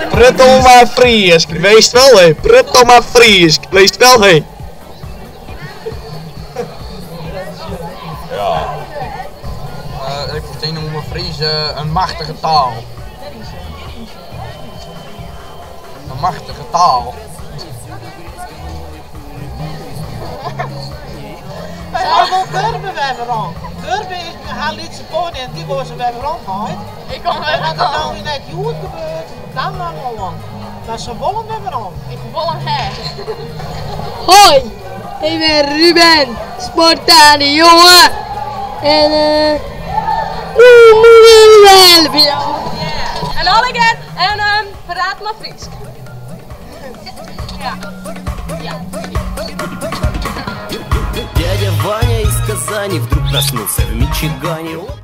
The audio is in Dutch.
Pruttel maar Friesk, wees wel hé. Pruttel maar Friesk, wees wel hé. Ja. Ik verteen noemen Fries een machtige taal. Een machtige taal. Zo Durban we weer aan. Durban is haar liedse pony en die was er weer aan. Ik kom weer Wat er nou in het jood gebeurt, dan gaan we al aan. Dat is wollen we weer aan. Ik wil een her. Hoi, ik ben Ruben, Spartani jongen. En moet je helpen jou. En Alleger en praat maar Fries. Ja. Ja. Дядя Ваня из Казани вдруг проснулся в Мичигане.